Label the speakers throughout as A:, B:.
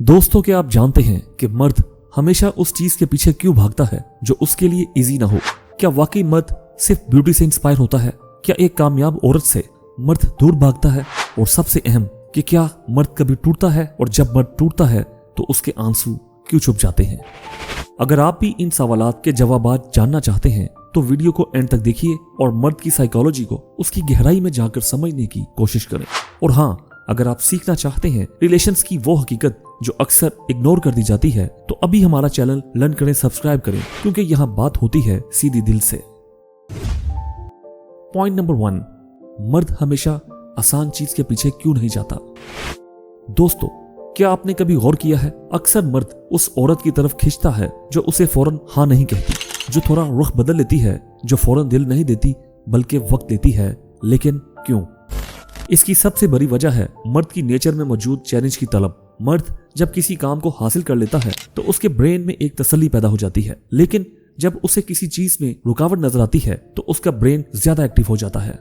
A: दोस्तों, क्या आप जानते हैं कि मर्द हमेशा उस चीज के पीछे क्यों भागता है जो उसके लिए इजी ना हो? क्या वाकई मर्द सिर्फ ब्यूटी से इंस्पायर होता है? क्या एक कामयाब औरत से मर्द दूर भागता है? और सबसे अहम कि क्या मर्द कभी टूटता है? और जब मर्द टूटता है तो उसके आंसू क्यों छुप जाते हैं? अगर आप भी इन सवालात के जवाबात जानना चाहते हैं तो वीडियो को एंड तक देखिए और मर्द की साइकोलॉजी को उसकी गहराई में जाकर समझने की कोशिश करें। और हाँ, अगर आप सीखना चाहते हैं रिलेशंस की वो हकीकत जो अक्सर इग्नोर कर दी जाती है तो अभी हमारा चैनल लर्न करें, सब्सक्राइब करें, क्योंकि यहाँ बात होती है सीधी दिल से। पॉइंट नंबर 1, मर्द हमेशा आसान चीज के पीछे क्यों नहीं जाता? दोस्तों, क्या आपने कभी गौर किया है, अक्सर मर्द उस औरत की तरफ खींचता है जो उसे फौरन हाँ नहीं कहती, जो थोड़ा रुख बदल लेती है, जो फौरन दिल नहीं देती बल्कि वक्त लेती है। लेकिन क्यों? इसकी सबसे बड़ी वजह है मर्द की नेचर में मौजूद चैलेंज की तलब। मर्द जब किसी काम को हासिल कर लेता है तो उसके ब्रेन में एक तसल्ली पैदा हो जाती है, लेकिन जब उसे किसी चीज में रुकावट नजर आती है तो उसका ब्रेन ज्यादा एक्टिव हो जाता है।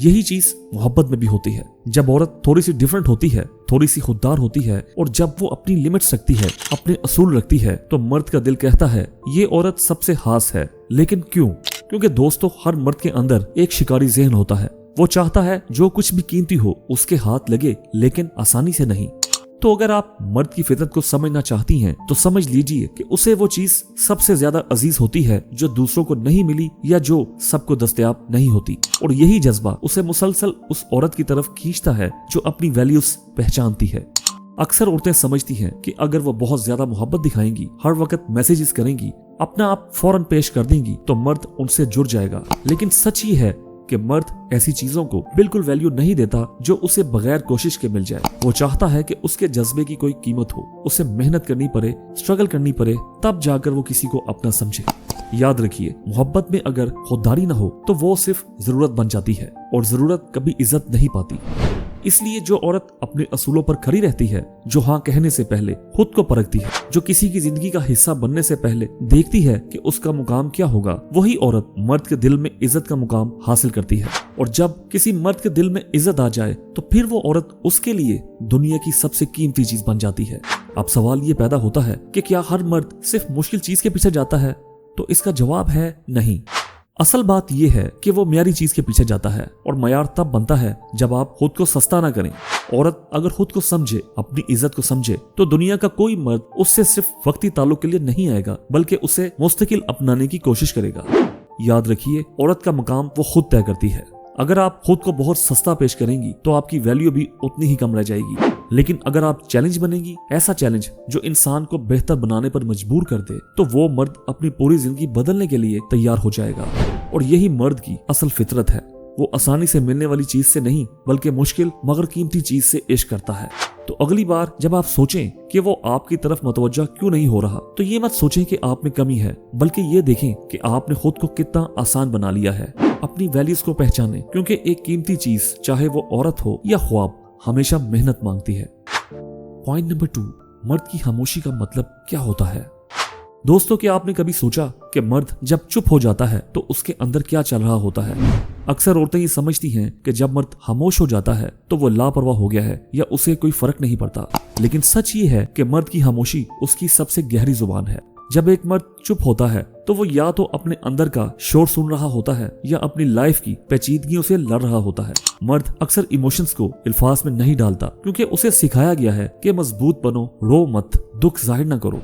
A: यही चीज मोहब्बत में भी होती है। जब औरत थोड़ी सी डिफरेंट होती है, थोड़ी सी खुददार होती है और जब वो अपनी लिमिट्स रखती है, अपने असूल रखती है, तो मर्द का दिल कहता है ये औरत सबसे खास है। लेकिन क्यों? क्योंकि दोस्तों, हर मर्द के अंदर एक शिकारी ज़हन होता है। वो चाहता है जो कुछ भी कीमती हो उसके हाथ लगे, लेकिन आसानी से नहीं। तो अगर आप मर्द की फितरत को समझना चाहती हैं तो समझ लीजिए कि उसे वो चीज सबसे ज्यादा अजीज होती है जो दूसरों को नहीं मिली या जो सबको दस्तयाब नहीं होती। और यही जज्बा उसे मुसलसल उस औरत की तरफ खींचता है जो अपनी वैल्यूज पहचानती है। अक्सर औरतें समझती हैं कि अगर वो बहुत ज्यादा मोहब्बत दिखाएंगी, हर वक्त मैसेजेस करेंगी, अपना आप फौरन पेश कर देंगी तो मर्द उनसे जुड़ जाएगा। लेकिन सच ये है कि मर्द ऐसी चीजों को बिल्कुल वैल्यू नहीं देता जो उसे बगैर कोशिश के मिल जाए। वो चाहता है कि उसके जज्बे की कोई कीमत हो, उसे मेहनत करनी पड़े, स्ट्रगल करनी पड़े, तब जाकर वो किसी को अपना समझे। याद रखिए, मोहब्बत में अगर खुददारी ना हो तो वो सिर्फ जरूरत बन जाती है और जरूरत कभी इज्जत नहीं पाती। इसलिए जो औरत अपने असूलों पर खड़ी रहती है, जो हाँ कहने से पहले खुद को परखती है, जो किसी की जिंदगी का हिस्सा बनने से पहले देखती है कि उसका मुकाम क्या होगा, वही औरत मर्द के दिल में इज्जत का मुकाम हासिल करती है। और जब किसी मर्द के दिल में इज्जत आ जाए तो फिर वो औरत उसके लिए दुनिया की सबसे कीमती चीज बन जाती है। अब सवाल ये पैदा होता है कि क्या हर मर्द सिर्फ मुश्किल चीज के पीछे जाता है? तो इसका जवाब है नहीं। असल बात यह है कि वो म्यारी चीज के पीछे जाता है, और म्यार तब बनता है जब आप खुद को सस्ता ना करें। औरत अगर खुद को समझे, अपनी इज्जत को समझे, तो दुनिया का कोई मर्द उससे सिर्फ वक्ती ताल्लुक के लिए नहीं आएगा, बल्कि उसे मुस्तकिल अपनाने की कोशिश करेगा। याद रखिए, औरत का मकाम वो खुद तय करती है। अगर आप खुद को बहुत सस्ता पेश करेंगी तो आपकी वैल्यू भी उतनी ही कम रह जाएगी। लेकिन अगर आप चैलेंज बनेंगी, ऐसा चैलेंज जो इंसान को बेहतर बनाने पर मजबूर कर दे, तो वो मर्द अपनी पूरी जिंदगी बदलने के लिए तैयार हो जाएगा। और यही मर्द की असल फितरत है। वो आसानी से मिलने वाली चीज से नहीं, बल्कि मुश्किल मगर कीमती चीज से इश्क करता है। तो अगली बार जब आप सोचें कि वो आपकी तरफ मुतवज्जा क्यों नहीं हो रहा, तो ये मत सोचें कि आप में कमी है, बल्कि ये देखें कि आपने खुद को कितना आसान बना लिया है। अपनी वैल्यूज को पहचानें, क्योंकि एक कीमती चीज, चाहे वो औरत हो या ख्वाब, हमेशा मेहनत मांगती है। पॉइंट नंबर 2, मर्द की खामोशी का मतलब क्या होता है? दोस्तों, क्या आपने कभी सोचा कि मर्द जब चुप हो जाता है तो उसके अंदर क्या चल रहा होता है? अक्सर औरतें ये समझती हैं कि जब मर्द खामोश हो जाता है तो वो लापरवाह हो गया है या उसे कोई फर्क नहीं पड़ता। लेकिन सच ये है कि मर्द की खामोशी उसकी सबसे गहरी जुबान है। जब एक मर्द चुप होता है तो वो या तो अपने अंदर का शोर सुन रहा होता है या अपनी लाइफ की पेचीदगियों से लड़ रहा होता है। मर्द अक्सर इमोशंस को अल्फाज में नहीं डालता, क्योंकि उसे सिखाया गया है कि मजबूत बनो, रो मत, दुख जाहिर न करो।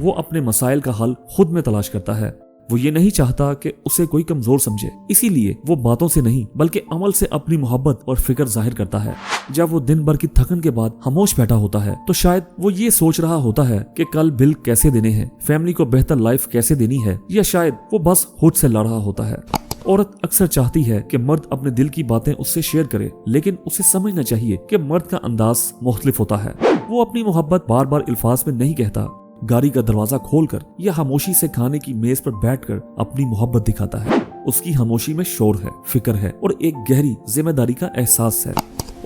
A: वो अपने मसाइल का हल खुद में तलाश करता है। वो ये नहीं चाहता कि उसे कोई कमजोर समझे, इसीलिए वो बातों से नहीं बल्कि अमल से अपनी मोहब्बत और फिक्र जाहिर करता है। जब वो दिन भर की थकन के बाद खामोश बैठा होता है तो शायद वो ये सोच रहा होता है कि कल बिल कैसे देने हैं, फैमिली को बेहतर लाइफ कैसे देनी है, या शायद वो बस खुद से लड़ रहा होता है। औरत अक्सर चाहती है कि मर्द अपने दिल की बातें उससे शेयर करे, लेकिन उसे समझना चाहिए कि मर्द का अंदाज मुख्तलिफ होता है। वो अपनी मोहब्बत बार बार अल्फाज में नहीं कहता, गाड़ी का दरवाजा खोलकर या खामोशी से खाने की मेज पर बैठकर अपनी मोहब्बत दिखाता है। उसकी खामोशी में शोर है, फिक्र है और एक गहरी जिम्मेदारी का एहसास है।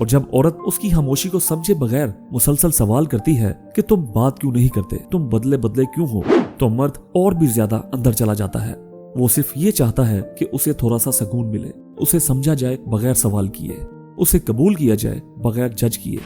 A: और जब औरत उसकी खामोशी को समझे बगैर मुसलसल सवाल करती है कि तुम बात क्यों नहीं करते, तुम बदले बदले क्यों हो, तो मर्द और भी ज्यादा अंदर चला जाता है। वो सिर्फ ये चाहता है कि उसे थोड़ा सा सुकून मिले, उसे समझा जाए बगैर सवाल किए। उसे कबूल किया जाए बगैर जज किए।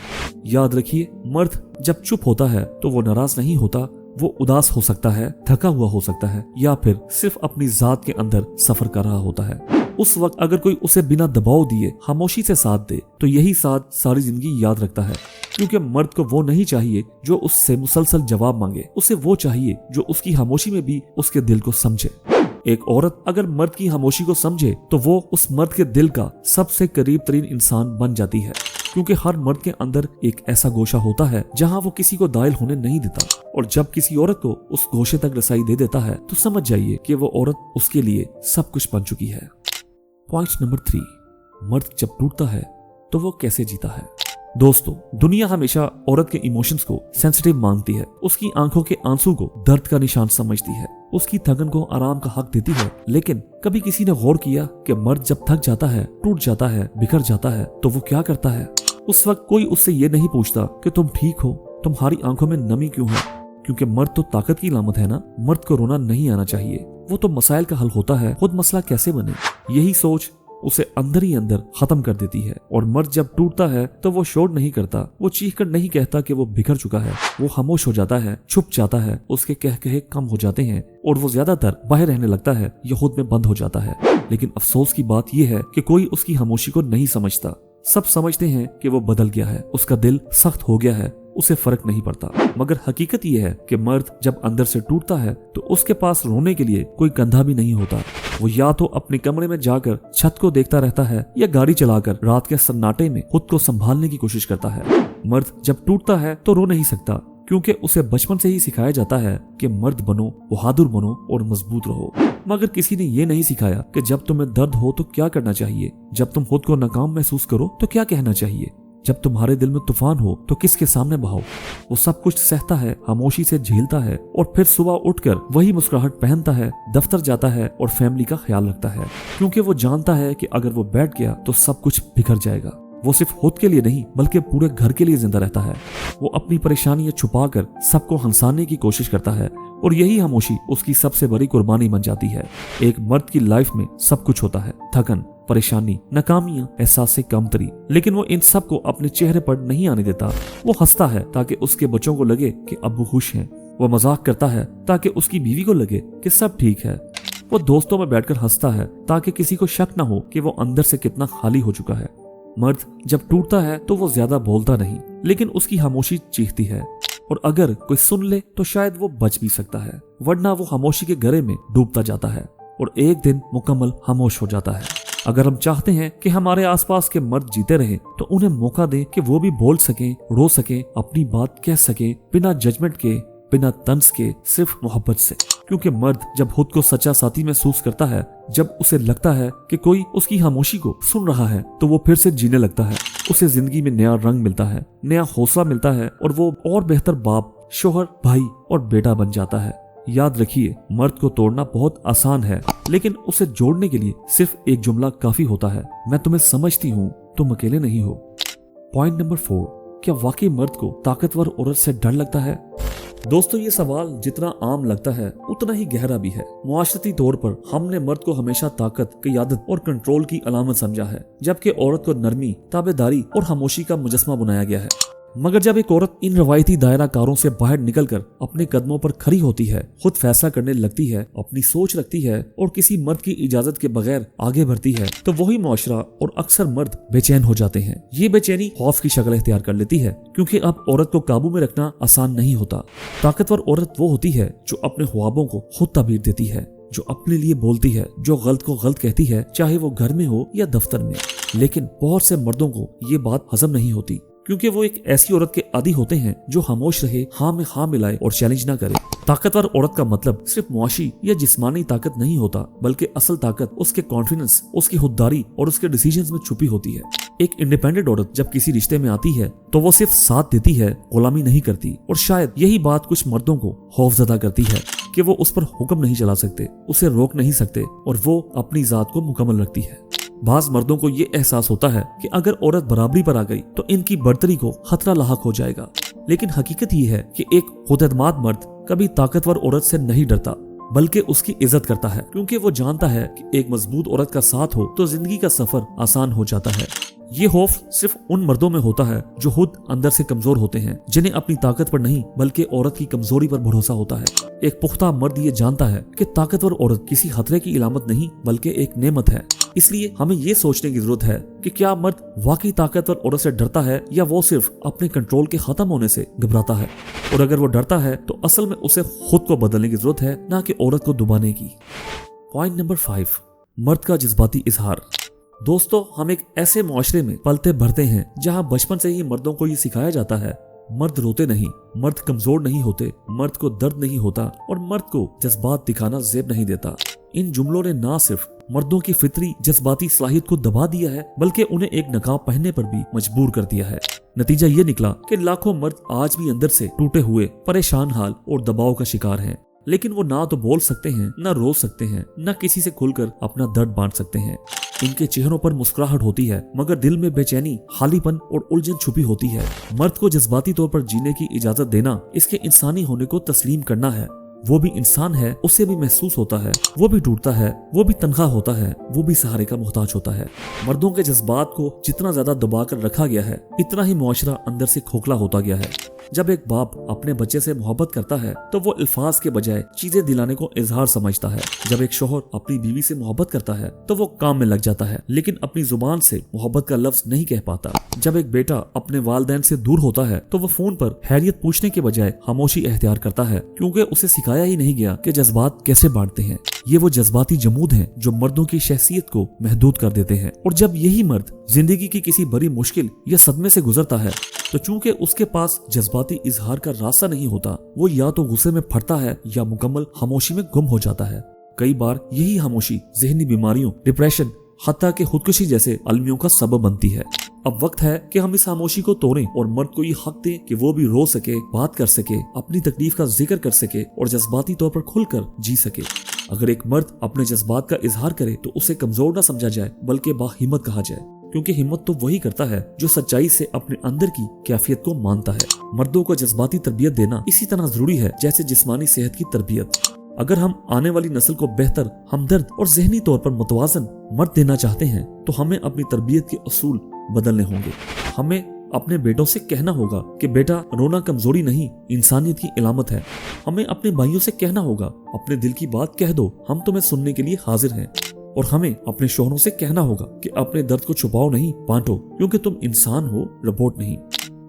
A: याद रखिए, मर्द जब चुप होता है तो वो नाराज नहीं होता, वो उदास हो सकता है, थका हुआ हो सकता है, या फिर सिर्फ अपनी जात के अंदर सफर कर रहा होता है। उस वक्त अगर कोई उसे बिना दबाव दिए खामोशी से साथ दे तो यही साथ सारी जिंदगी याद रखता है, क्योंकि मर्द को वो नहीं चाहिए जो उससे मुसलसल जवाब मांगे, उसे वो चाहिए जो उसकी खामोशी में भी उसके दिल को समझे। एक औरत अगर मर्द की खामोशी को समझे तो वो उस मर्द के दिल का सबसे करीब तरीन इंसान बन जाती है, क्योंकि हर मर्द के अंदर एक ऐसा गोशा होता है जहां वो किसी को दायल होने नहीं देता, और जब किसी औरत को उस गोशे तक रसाई दे देता है तो समझ जाइए कि वो औरत उसके लिए सब कुछ बन चुकी है। पॉइंट नंबर 3, मर्द जब टूटता है तो वो कैसे जीता है। दोस्तों, दुनिया हमेशा औरत के इमोशंस को सेंसिटिव मानती है, उसकी आंखों के आंसू को दर्द का निशान समझती है, उसकी थकन को आराम का हक देती है। लेकिन कभी किसी ने गौर किया कि मर्द जब थक जाता है, टूट जाता है, बिखर जाता है तो वो क्या करता है? उस वक्त कोई उससे ये नहीं पूछता कि तुम ठीक हो, तुम्हारी आंखों में नमी क्यों है, क्योंकि मर्द तो ताकत की अलामत है ना। मर्द को रोना नहीं आना चाहिए, वो तो मसाइल का हल होता है, खुद मसला कैसे बने, यही सोच उसे अंदर ही अंदर खत्म कर देती है। और मर्द जब टूटता है तो वो शोर नहीं करता, वो चीख कर नहीं कहता कि वो बिखर चुका है, वो खामोश हो जाता है, छुप जाता है, उसके कह कहे कम हो जाते हैं और वो ज्यादातर बाहर रहने लगता है या खुद में बंद हो जाता है। लेकिन अफसोस की बात यह है कि कोई उसकी खामोशी को नहीं समझता। सब समझते हैं कि वो बदल गया है, उसका दिल सख्त हो गया है, उसे फर्क नहीं पड़ता। मगर हकीकत यह है कि मर्द जब अंदर से टूटता है तो उसके पास रोने के लिए कोई कंधा भी नहीं होता। वो या तो अपने कमरे में जाकर छत को देखता रहता है या गाड़ी चलाकर रात के सन्नाटे में खुद को संभालने की कोशिश करता है। मर्द जब टूटता है तो रो नहीं सकता, क्योंकि उसे बचपन से ही सिखाया जाता है कि मर्द बनो, बहादुर बनो और मजबूत रहो। मगर किसी ने ये नहीं सिखाया कि जब तुम्हें दर्द हो तो क्या करना चाहिए, जब तुम खुद को नाकाम महसूस करो तो क्या कहना चाहिए, जब तुम्हारे दिल में तूफान हो तो किसके सामने बहाओ। वो सब कुछ सहता है, खामोशी से झेलता है और फिर सुबह उठकर वही मुस्कुराहट पहनता है, दफ्तर जाता है और फैमिली का ख्याल रखता है, क्योंकि वो जानता है कि अगर वो बैठ गया तो सब कुछ बिखर जाएगा। वो सिर्फ खुद के लिए नहीं बल्कि पूरे घर के लिए जिंदा रहता है। वो अपनी परेशानियां छुपाकर सबको हंसाने की कोशिश करता है और यही खामोशी उसकी सबसे बड़ी कुर्बानी बन जाती है। एक मर्द की लाइफ में सब कुछ होता है, थकन, परेशानी, नाकामियां, एहसास कमतरी, लेकिन वो इन सब को अपने चेहरे पर नहीं आने देता। वो हंसता है ताकि उसके बच्चों को लगे कि अब्बू खुश हैं। वो मजाक करता है ताकि उसकी बीवी को लगे कि सब ठीक है। वो दोस्तों में बैठकर हंसता है ताकि किसी को शक न हो कि वो अंदर से कितना खाली हो चुका है। मर्द जब टूटता है तो वो ज्यादा बोलता नहीं, लेकिन उसकी खामोशी चीखती है, और अगर कोई सुन ले तो शायद वो बच भी सकता है, वरना वो खामोशी के गहरे में डूबता जाता है और एक दिन मुकम्मल खामोश हो जाता है। अगर हम चाहते हैं कि हमारे आसपास के मर्द जीते रहें तो उन्हें मौका दें कि वो भी बोल सकें, रो सकें, अपनी बात कह सकें, बिना जजमेंट के, बिना तंज के, सिर्फ मोहब्बत से। क्योंकि मर्द जब खुद को सच्चा साथी महसूस करता है, जब उसे लगता है कि कोई उसकी खामोशी को सुन रहा है, तो वो फिर से जीने लगता है। उसे जिंदगी में नया रंग मिलता है, नया हौसला मिलता है और वो और बेहतर बाप, शोहर, भाई और बेटा बन जाता है। याद रखिए, मर्द को तोड़ना बहुत आसान है, लेकिन उसे जोड़ने के लिए सिर्फ एक जुमला काफी होता है, मैं तुम्हें समझती हूँ, तुम अकेले नहीं हो। पॉइंट नंबर 4, क्या वाकई मर्द को ताकतवर औरत से डर लगता है? दोस्तों, ये सवाल जितना आम लगता है उतना ही गहरा भी है। मुआशरती तौर पर हमने मर्द को हमेशा ताकत, क़ियादत और कंट्रोल की अलामत समझा है, जबकि औरत को नरमी, ताबेदारी और खामोशी का मुजस्मा बनाया गया है। मगर जब एक औरत इन रवायती दायरा कारों से बाहर निकलकर अपने कदमों पर खड़ी होती है, खुद फैसला करने लगती है, अपनी सोच रखती है और किसी मर्द की इजाजत के बगैर आगे बढ़ती है, तो वही मुआशरा और अक्सर मर्द बेचैन हो जाते हैं। ये बेचैनी खौफ की शक्ल इख्तियार कर लेती है, क्योंकि अब औरत को काबू में रखना आसान नहीं होता। ताकतवर औरत वो होती है जो अपने ख्वाबों को खुद ताबीर देती है, जो अपने लिए बोलती है, जो गलत को गलत कहती है, चाहे वो घर में हो या दफ्तर में। लेकिन बहुत से मर्दों को ये बात हजम नहीं होती, क्योंकि वो एक ऐसी औरत के आदी होते हैं जो खामोश रहे, हाँ में हाँ मिलाए और चैलेंज ना करे। ताकतवर औरत का मतलब सिर्फ मुआशी या जिस्मानी ताकत नहीं होता, बल्कि असल ताकत उसके कॉन्फिडेंस, उसकी खुददारी और उसके डिसीजंस में छुपी होती है। एक इंडिपेंडेंट औरत जब किसी रिश्ते में आती है तो वो सिर्फ साथ देती है, गुलामी नहीं करती। और शायद यही बात कुछ मर्दों को खौफजदा करती है कि वो उस पर हुक्म नहीं चला सकते, उसे रोक नहीं सकते और वो अपनी जात को मुकम्मल रखती है। बाज मर्दों को ये एहसास होता है कि अगर औरत बराबरी पर आ गई तो इनकी बढ़तरी को खतरा लाहक हो जाएगा। लेकिन हकीकत ये है कि एक खुदेतमाद मर्द कभी ताकतवर औरत से नहीं डरता, बल्कि उसकी इज्जत करता है, क्योंकि वो जानता है कि एक मजबूत औरत का साथ हो तो जिंदगी का सफर आसान हो जाता है। ये खौफ सिर्फ उन मर्दों में होता है जो खुद अंदर से कमजोर होते हैं, जिन्हें अपनी ताकत पर नहीं बल्कि औरत की कमजोरी पर भरोसा होता है। एक पुख्ता मर्द ये जानता है कि ताकतवर औरत किसी खतरे की इलामत नहीं बल्कि एक नेमत है। इसलिए हमें ये सोचने की जरूरत है कि क्या मर्द वाकई ताकतवर औरत से डरता है या वो सिर्फ अपने कंट्रोल के खत्म होने से घबराता है। और अगर वो डरता है तो असल में उसे खुद को बदलने की जरूरत है, ना कि औरत को दबाने की। पॉइंट नंबर 5, मर्द का जज्बाती इजहार। दोस्तों, हम एक ऐसे मुआशरे में पलते बढ़ते हैं जहां बचपन से ही मर्दों को ये सिखाया जाता है, मर्द रोते नहीं, मर्द कमजोर नहीं होते, मर्द को दर्द नहीं होता और मर्द को जज्बात दिखाना ज़ेब नहीं देता। इन जुमलों ने ना सिर्फ मर्दों की फितरी जज्बाती सलाहियत को दबा दिया है बल्कि उन्हें एक नकाब पहनने पर भी मजबूर कर दिया है। नतीजा ये निकला कि लाखों मर्द आज भी अंदर से टूटे हुए, परेशान हाल और दबाव का शिकार हैं। लेकिन वो ना तो बोल सकते हैं, ना रो सकते हैं, ना किसी से खुलकर अपना दर्द बांट सकते हैं। इनके चेहरों पर मुस्कुराहट होती है मगर दिल में बेचैनी, खालीपन और उलझन छुपी होती है। मर्द को जज्बाती तौर पर जीने की इजाजत देना इसके इंसानी होने को तस्लीम करना है। वो भी इंसान है, उसे भी महसूस होता है, वो भी टूटता है, वो भी तन्हा होता है, वो भी सहारे का मोहताज होता है। मर्दों के जज्बात को जितना ज्यादा दबा कर रखा गया है, इतना ही मुआशरा अंदर से खोखला होता गया है। जब एक बाप अपने बच्चे से मोहब्बत करता है तो वो अल्फाज के बजाय चीजें दिलाने को इजहार समझता है। जब एक शौहर अपनी बीवी से मोहब्बत करता है तो वो काम में लग जाता है, लेकिन अपनी जुबान से मोहब्बत का लफ्ज नहीं कह पाता। जब एक बेटा अपने वालिदैन से दूर होता है तो वो फोन पर खैरियत पूछने के बजाय खामोशी इख्तियार करता है, क्योंकि उसे सिखाया ही नहीं गया कि जज्बात कैसे बांटते हैं। ये वो जज्बाती जमूद हैं जो मर्दों की शख्सियत को महदूद कर देते हैं। और जब यही मर्द जिंदगी की किसी बड़ी मुश्किल या सदमे से गुजरता है तो चूंकि उसके पास जज्बाती इजहार का रास्ता नहीं होता, वो या तो गुस्से में फटता है या मुकम्मल खामोशी में गुम हो जाता है। कई बार यही खामोशी जहनी बीमारियों, डिप्रेशन, हत्ता के खुदकुशी जैसे अलमियों का सबब बनती है। अब वक्त है कि हम इस खामोशी को तोड़ें और मर्द को ये हक दें कि वो भी रो सके, बात कर सके, अपनी तकलीफ का जिक्र कर सके और जज्बाती तौर पर खुलकर जी सके। अगर एक मर्द अपने जज्बात का इजहार करे तो उसे कमजोर न समझा जाए बल्कि बाहिम्मत कहा जाए, क्योंकि हिम्मत तो वही करता है जो सच्चाई से अपने अंदर की कैफियत को मानता है। मर्दों को जज्बाती तरबियत देना इसी तरह जरूरी है जैसे जिस्मानी सेहत की तरबियत। अगर हम आने वाली नस्ल को बेहतर, हमदर्द और जहनी तौर पर मुतवाजन मर्द देना चाहते हैं तो हमें अपनी तरबियत के असूल बदलने होंगे। हमें अपने बेटों से कहना होगा कि बेटा, रोना कमजोरी नहीं, इंसानियत की इलामत है। हमें अपने भाइयों से कहना होगा, अपने दिल की बात कह दो, हम तुम्हें सुनने के लिए हाजिर हैं। और हमें अपने शौहरों से कहना होगा कि अपने दर्द को छुपाओ नहीं, बांटो, क्योंकि तुम इंसान हो, रोबोट नहीं।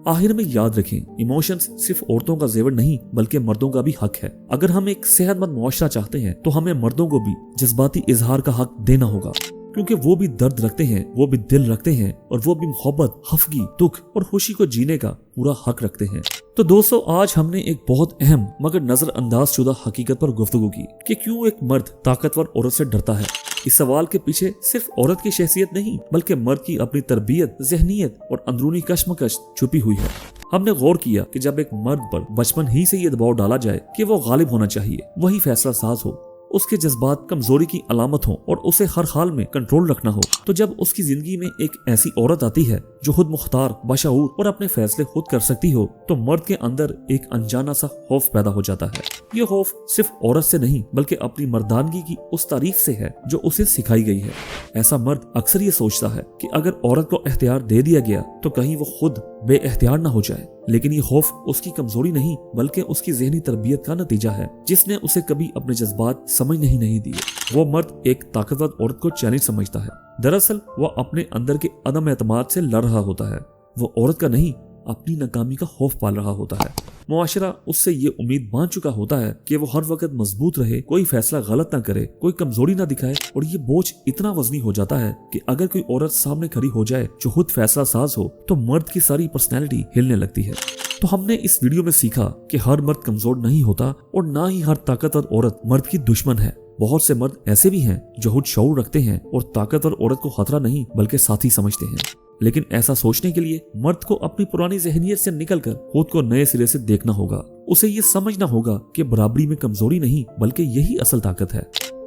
A: आखिर में याद रखें, इमोशंस सिर्फ औरतों का जेवर नहीं बल्कि मर्दों का भी हक है। अगर हम एक सेहतमंद मुआशरा चाहते हैं तो हमें मर्दों को भी जज्बाती इजहार का हक देना होगा, क्योंकि वो भी दर्द रखते हैं, वो भी दिल रखते हैं और वो भी मोहब्बत, खफगी, दुख और खुशी को जीने का पूरा हक रखते हैं। तो दोस्तों, आज हमने एक बहुत अहम मगर नजरअंदाज शुदा हकीकत पर गुफ्तगू की कि क्यों एक मर्द ताकतवर औरत से डरता है। इस सवाल के पीछे सिर्फ औरत की शख्सियत नहीं बल्कि मर्द की अपनी तरबियत, जहनियत और अंदरूनी कश्मकश छुपी हुई है। हमने गौर किया कि जब एक मर्द पर बचपन ही से ये दबाव डाला जाए कि वो गालिब होना चाहिए, वही फैसला साज हो, उसके जज्बात कमजोरी की अलामत हो और उसे हर हाल में कंट्रोल रखना हो, तो जब उसकी जिंदगी में एक ऐसी औरत आती है जो खुद मुख्तार, बाशऊर और अपने फैसले खुद कर सकती हो, तो मर्द के अंदर एक अनजाना सा खौफ पैदा हो जाता है। ये खौफ सिर्फ औरत से नहीं बल्कि अपनी मर्दानगी की उस तारीफ से है जो उसे सिखाई गई है। ऐसा मर्द अक्सर ये सोचता है कि अगर औरत को इख्तियार दे दिया गया तो कहीं वो खुद बेइख्तियार ना हो जाए, लेकिन ये खौफ उसकी कमजोरी नहीं बल्कि उसकी ज़हनी तरबियत का नतीजा है जिसने उसे कभी अपने जज्बात समझने ही नहीं दिए। वो मर्द एक ताकतवर औरत को चैलेंज समझता है। दरअसल वो अपने अंदर के अदम एतमाद से लड़ रहा होता है। वो औरत का नहीं, अपनी नाकामी का खौफ पाल रहा होता है। मुआशरा उससे ये उम्मीद बांध चुका होता है कि वो हर वक्त मजबूत रहे, कोई फैसला गलत ना करे, कोई कमजोरी ना दिखाए, और ये बोझ इतना वजनी हो जाता है कि अगर कोई औरत सामने खड़ी हो जाए जो खुद फैसला साज हो तो मर्द की सारी पर्सनैलिटी हिलने लगती है। तो हमने इस वीडियो में सीखा कि हर मर्द कमजोर नहीं होता और ना ही हर ताकतवर औरत मर्द की दुश्मन है। बहुत से मर्द ऐसे भी हैं जो खुद शऊर रखते हैं और ताकतवर औरत को खतरा नहीं बल्कि साथी समझते हैं। लेकिन ऐसा सोचने के लिए मर्द को अपनी पुरानी जहनियत से निकलकर खुद को नए सिरे से देखना होगा। उसे ये समझना होगा कि बराबरी में कमजोरी नहीं बल्कि यही असल ताकत है।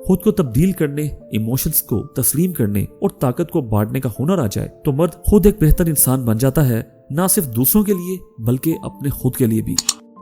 A: खुद को तब्दील करने, इमोशंस को तस्लीम करने और ताकत को बांटने का हुनर आ जाए तो मर्द खुद एक बेहतर इंसान बन जाता है, ना सिर्फ दूसरों के लिए बल्कि अपने खुद के लिए भी।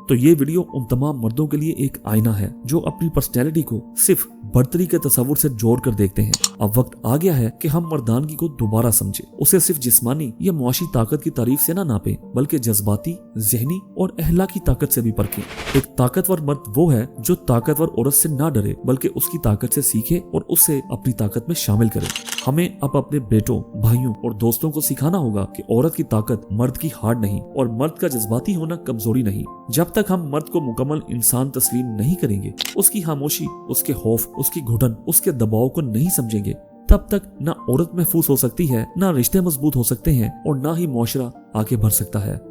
A: तो ये वीडियो उन तमाम मर्दों के लिए एक आईना है जो अपनी पर्सनैलिटी को सिर्फ बढ़तरी के तस्वुर से जोड़ कर देखते हैं। अब वक्त आ गया है कि हम मर्दानगी को दोबारा समझे, उसे सिर्फ जिस्मानी या मुआशी ताकत की तारीफ से ना नापे बल्कि जज्बाती, ज़हनी और अहलाकी ताकत से भी परखें। एक ताकतवर मर्द वो है जो ताकतवर औरत से ना डरे बल्कि उसकी ताकत से सीखे और उसे अपनी ताकत में शामिल करे। हमें अब अपने बेटों, भाइयों और दोस्तों को सिखाना होगा कि औरत की ताकत मर्द की हार नहीं और मर्द का जज्बाती होना कमजोरी नहीं। जब तक हम मर्द को मुकम्मल इंसान तस्लीम नहीं करेंगे, उसकी खामोशी, उसके खौफ, उसकी घुटन, उसके दबाव को नहीं समझेंगे, तब तक ना औरत महफूज हो सकती है, ना रिश्ते मजबूत हो सकते हैं और ना ही मुआशरा आगे बढ़ सकता है।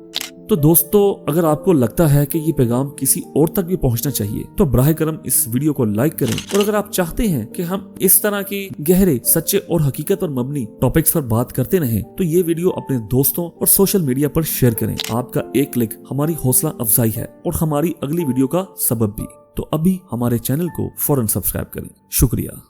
A: तो दोस्तों, अगर आपको लगता है कि ये पैगाम किसी और तक भी पहुंचना चाहिए तो बराह करम इस वीडियो को लाइक करें, और अगर आप चाहते हैं कि हम इस तरह के गहरे, सच्चे और हकीकत पर मबनी टॉपिक्स पर बात करते रहें तो ये वीडियो अपने दोस्तों और सोशल मीडिया पर शेयर करें। आपका एक क्लिक हमारी हौसला अफजाई है और हमारी अगली वीडियो का सबब भी। तो अभी हमारे चैनल को फौरन सब्सक्राइब करें। शुक्रिया।